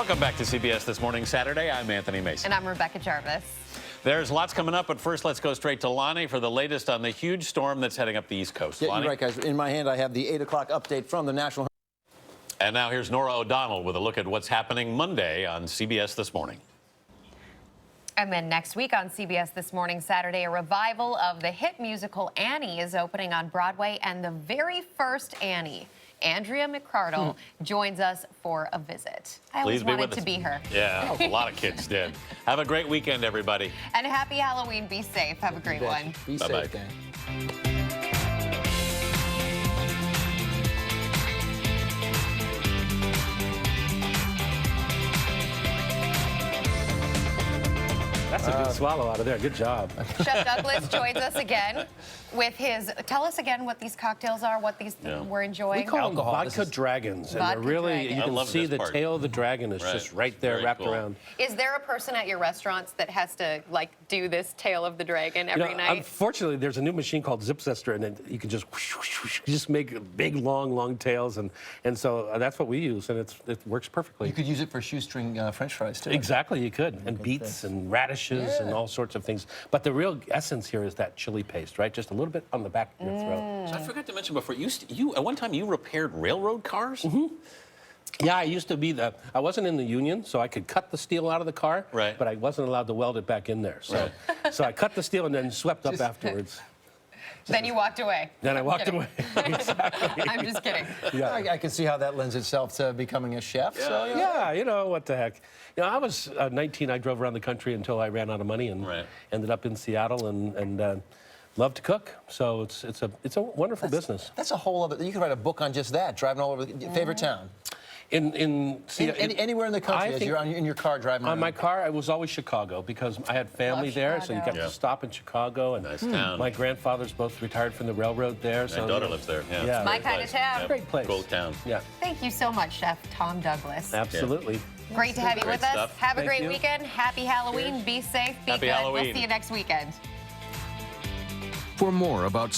Welcome back to CBS This Morning Saturday. I'm Anthony Mason. And I'm Rebecca Jarvis. There's lots coming up, but first let's go straight to Lonnie for the latest on the huge storm that's heading up the East Coast. Yeah, Lonnie? you're right, guys. In my hand, I have the 8 o'clock update from the National. And now here's Nora O'Donnell with a look at what's happening Monday on CBS This Morning. And then next week on CBS This Morning Saturday, a revival of the hit musical Annie is opening on Broadway, and the very first Annie, Andrea McCardle, joins us for a visit. I always wanted to be her. Yeah, a lot of kids did. Have a great weekend, everybody. And happy Halloween. Be safe. Have a great one. Be Bye-bye. safe, gang. That's a good swallow out of there. Good job. Chef Douglas joins us again with his, tell us again what these cocktails are, what these we're enjoying. We call them Alcohol. vodka dragons. And Vodka they're really, dragons. you I can love see this the part. tail of the dragon is just right there Very wrapped cool. around. Is there a person at your restaurants that has to, like, do this tail of the dragon every night? Unfortunately, there's a new machine called Zip Zester, and you can just whoosh, whoosh, whoosh, just make big, long tails, and so that's what we use, and it works perfectly. You could use it for shoestring French fries, too. Exactly, you could, and beets and radishes and all sorts of things. But the real essence here is that chili paste, right? Just a little bit on the back of your throat. So I forgot to mention before, you at one time you repaired railroad cars? Yeah, I used to be I wasn't in the union, so I could cut the steel out of the car, Right. but I wasn't allowed to weld it back in there. So, so I cut the steel and then swept up afterwards. Then you walked away. Then I walked Kidding. away. Exactly. I'm just kidding. Yeah. I can see how that lends itself to becoming a chef. So, Yeah, you know, what the heck. You know, I was 19. I drove around the country until I ran out of money and ended up in Seattle and love to cook. So it's a wonderful business. That's a whole other. You could write a book on just that. Driving all over the favorite town. Anywhere in the country, as you're in your car driving around. On my car, it was always Chicago because I had family there, so you got to stop in Chicago. And Nice town. My grandfathers both retired from the railroad there. My daughter lives there. Yeah, Yeah. My kind of town. Great place. Cool town. Yeah, Thank you so much, Chef Tom Douglas. absolutely. Great to have you Great with us. stuff. Have a Thank great you. weekend. Happy Halloween. Be safe. Be Happy good. Halloween. We'll see you next weekend. For more about